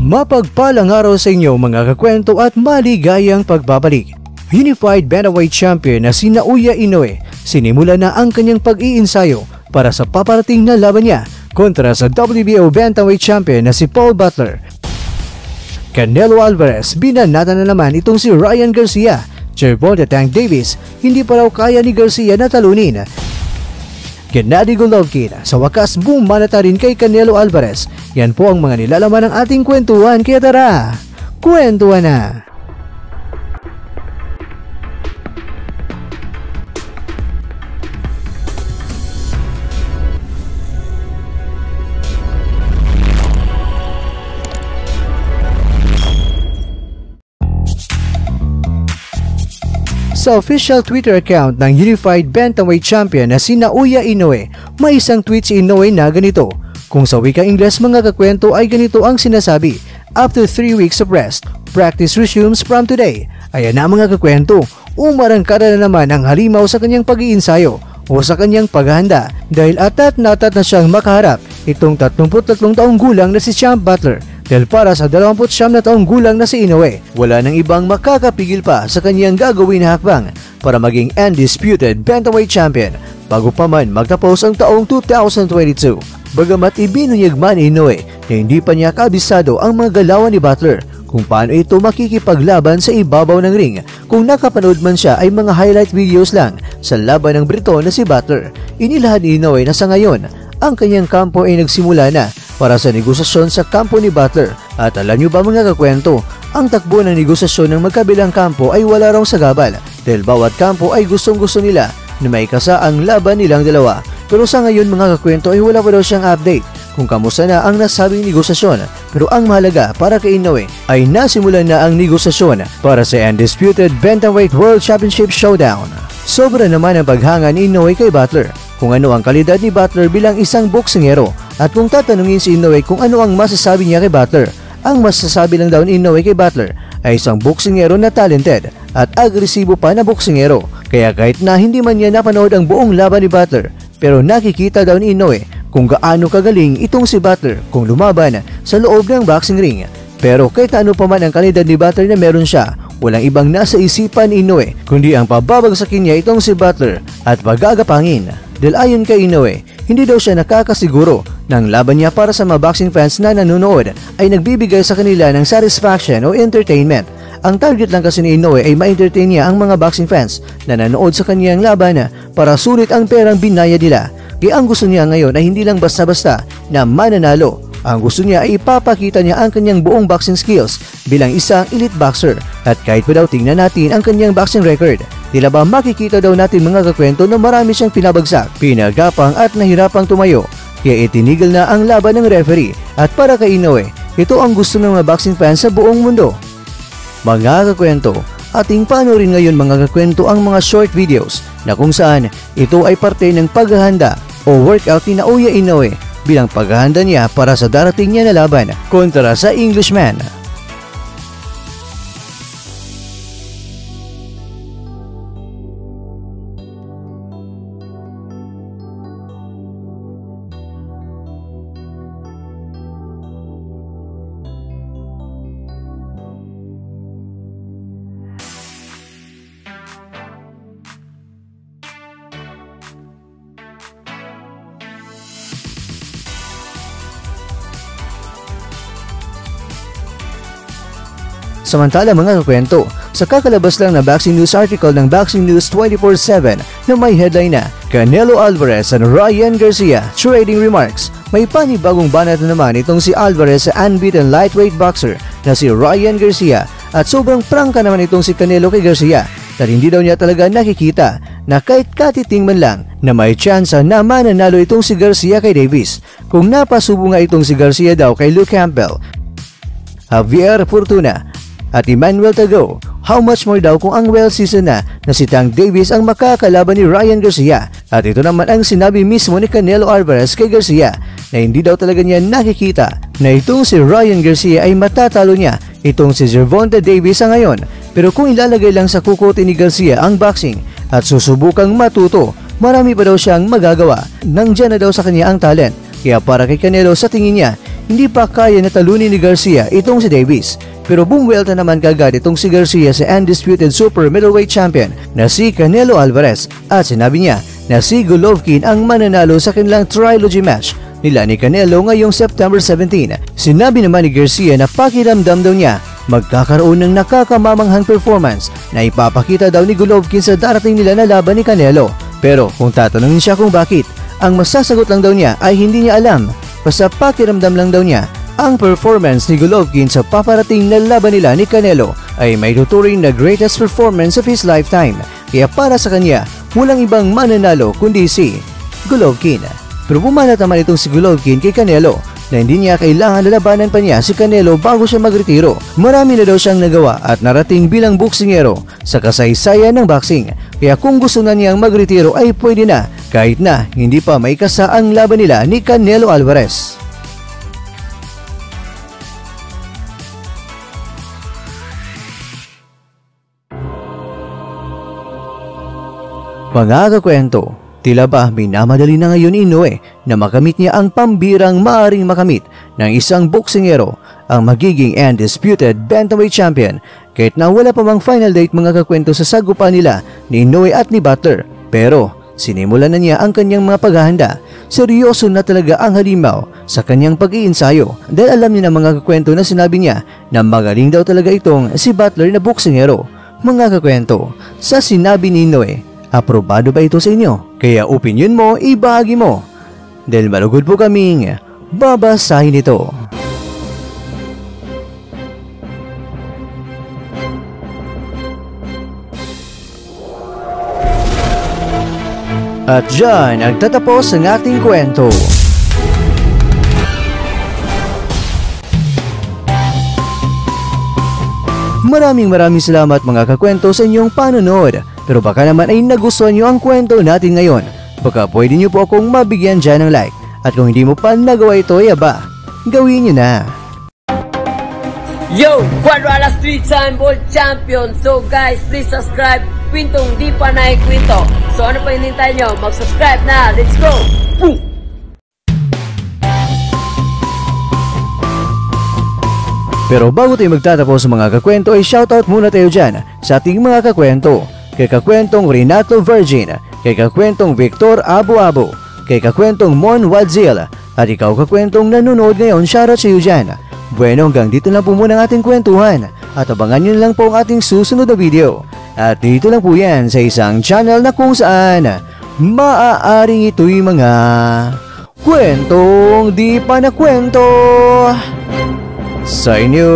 Mapagpalang araw sa inyo mga kakwento at maligayang pagbabalik. Unified Bantamweight Champion na si Naoya Inoue sinimula na ang kanyang pag-iinsayo para sa paparating na laban niya kontra sa WBO Bantamweight Champion na si Paul Butler. Canelo Alvarez, binanata na naman itong si Ryan Garcia. Gervonta Tank Davis, hindi pa raw kaya ni Garcia na talunin. Gennady Golovkin, sa wakas bumanata rin kay Canelo Alvarez. Yan po ang mga nilalaman ng ating kwentuhan, kaya tara, kwentuhan na! Sa official Twitter account ng Unified Bantamweight Champion na si Naoya Inoue, may isang tweet si Inoue na ganito. Kung sa wikang Ingles mga kakwento ay ganito ang sinasabi, after 3 weeks of rest, practice resumes from today. Ayan na mga kakwento, umarangkada na naman ang halimaw sa kanyang pag-iinsayo o sa kanyang paghahanda dahil atat na siyang makaharap itong 33 taong gulang na si Champ Butler. Dahil para sa 29 na taong gulang na si Inoue, wala nang ibang makakapigil pa sa kanyang gagawin na hakbang para maging undisputed Bantamweight Champion bago pa man magtapos ang taong 2022. Bagamat ibinunyag man ni Inoue na hindi pa niya kabisado ang mga galawan ni Butler kung paano ito makikipaglaban sa ibabaw ng ring. Kung nakapanood man siya ay mga highlight videos lang sa laban ng Briton na si Butler. Inilahad ni Inoue na sa ngayon, ang kanyang kampo ay nagsimula na para sa negosasyon sa kampo ni Butler. At alam nyo ba mga kakwento, ang takbo ng negosasyon ng magkabilang kampo ay wala raw sagabal dahil bawat kampo ay gustong-gusto nila na maikasa ang laban nilang dalawa. Pero sa ngayon mga kakwento ay wala pa daw siyang update kung kamusta na ang nasabing negosasyon. Pero ang mahalaga para kay Inoue ay nasimulan na ang negosasyon para sa Undisputed Bantamweight World Championship Showdown. Sobra naman ang paghanga ni Inoue kay Butler kung ano ang kalidad ni Butler bilang isang boksingero. At kung tatanungin si Inoue kung ano ang masasabi niya kay Butler, ang masasabi lang daw ni Inoue kay Butler ay isang boksingero na talented at agresibo pa na boksingero. Kaya kahit na hindi man niya napanood ang buong laban ni Butler, pero nakikita daw ni Inoue kung gaano kagaling itong si Butler kung lumaban sa loob ng boxing ring. Pero kahit ano pa man ang kalidad ni Butler na meron siya, walang ibang nasa isipan ni Inoue kundi ang pababagsakin niya itong si Butler at pagagapangin. Dahil ayon kay Inoue, hindi daw siya nakakasiguro ng laban niya para sa mga boxing fans na nanonood ay nagbibigay sa kanila ng satisfaction o entertainment. Ang target lang kasi ni Inoue ay ma-entertain niya ang mga boxing fans na nanonood sa kanyang laban para sulit ang perang binayad nila. Kaya ang gusto niya ngayon ay hindi lang basta-basta na mananalo. Ang gusto niya ay ipapakita niya ang kanyang buong boxing skills bilang isang elite boxer. At kahit pa daw tingnan natin ang kanyang boxing record, tila ba makikita daw natin mga kakwento na marami siyang pinabagsak, pinagapang at nahirapang tumayo. Kaya itinigil na ang laban ng referee. At para kay Inoue, ito ang gusto ng mga boxing fans sa buong mundo. Mga kakwento, ating panoorin ngayon mga kakwento ang mga short videos na kung saan ito ay parte ng paghahanda o workout ni Naoya Inoue bilang paghahanda niya para sa darating niya na laban kontra sa Englishman. Samantala mga kakwento, sa kakalabas lang na boxing news article ng Boxing News 24/7 na may headline na Canelo Alvarez and Ryan Garcia Trading Remarks, may panibagong banat na naman itong si Alvarez sa unbeaten lightweight boxer na si Ryan Garcia at sobrang prangka naman itong si Canelo kay Garcia dahil hindi daw niya talaga nakikita na kahit katiting man lang na may tsansa na mananalo itong si Garcia kay Davis. Kung napasubo nga itong si Garcia daw kay Luke Campbell, Javier Fortuna at Emmanuel Tago, how much more daw kung ang well-seasoned na si Tank Davis ang makakalaban ni Ryan Garcia. At ito naman ang sinabi mismo ni Canelo Alvarez kay Garcia na hindi daw talaga niya nakikita na itong si Ryan Garcia ay matatalo niya itong si Gervonta Davis sa ngayon. Pero kung ilalagay lang sa kukote ni Garcia ang boxing at susubukang matuto, marami pa daw siyang magagawa. Nandyan na daw sa kanya ang talent. Kaya para kay Canelo sa tingin niya, hindi pa kaya na talunin ni Garcia itong si Davis. Pero bumwelta naman kagad itong si Garcia sa undisputed super middleweight champion na si Canelo Alvarez at sinabi niya na si Golovkin ang mananalo sa kanilang trilogy match nila ni Canelo ngayong September 17. Sinabi naman ni Garcia na pakiramdam daw niya magkakaroon ng nakakamamanghang performance na ipapakita daw ni Golovkin sa darating nila na laban ni Canelo. Pero kung tatanungin siya kung bakit, ang masasagot lang daw niya ay hindi niya alam. Basta pakiramdam lang daw niya ang performance ni Golovkin sa paparating na laban nila ni Canelo ay may tuturing na greatest performance of his lifetime. Kaya para sa kanya, walang ibang mananalo kundi si Golovkin. Pero bumanat naman itong si Golovkin kay Canelo na hindi niya kailangan lalabanan pa niya si Canelo bago siya magretiro. Marami na daw siyang nagawa at narating bilang boksingero sa kasaysayan ng boxing. Kaya kung gusto na niyang magretiro ay pwede na kahit na hindi pa may kasa ang laban nila ni Canelo Alvarez. Mga kakwento, tila ba minamadali na ngayon ni Inoue na makamit niya ang pambirang maaring makamit ng isang boksingero, ang magiging undisputed bantamweight champion, kahit na wala pa mang final date mga kakwento sa sagupan nila ni Inoue at ni Butler. Pero sinimulan na niya ang kanyang mga paghahanda. Seryoso na talaga ang halimaw sa kanyang pag-iinsayo dahil alam niya na mga kakwento na sinabi niya na magaling daw talaga itong si Butler na boksingero. Mga kakwento, sa sinabi ni Inoue, aprobado ba ito sa inyo? Kaya opinion mo, ibahagi mo. Dahil malugod po kaming babasahin ito. At dyan ang tatapos ang ating kwento. Maraming salamat mga kakwento sa inyong panonood. Pero baka naman ay nagustuhan nyo ang kwento natin ngayon. Baka pwede nyo po akong mabigyan dyan ng like. At kung hindi mo pa nagawa ito, yaba, gawin nyo na. Yo! Quadrala Street Time World Champion! So guys, please subscribe. Kwentong di pa naikwento. So ano pa hinintay nyo? Mag-subscribe na! Let's go! Boom! Pero bago tayo magtatapos sa mga kakwento ay shoutout muna tayo dyan sa ating mga kakwento. Kay kakwentong Renato Virgin, kay kakwentong Victor Abu-Abu, kay kakwentong Mon Wadzil, at ikaw kakwentong nanonood ngayon, shoutout sa iyo dyan. Bueno, hanggang dito lang po muna ang ating kwentuhan at abangan nyo lang po ang ating susunod na video. At dito lang po yan sa isang channel na kung saan maaaring ito'y mga kwentong di pa na kwento sa inyo.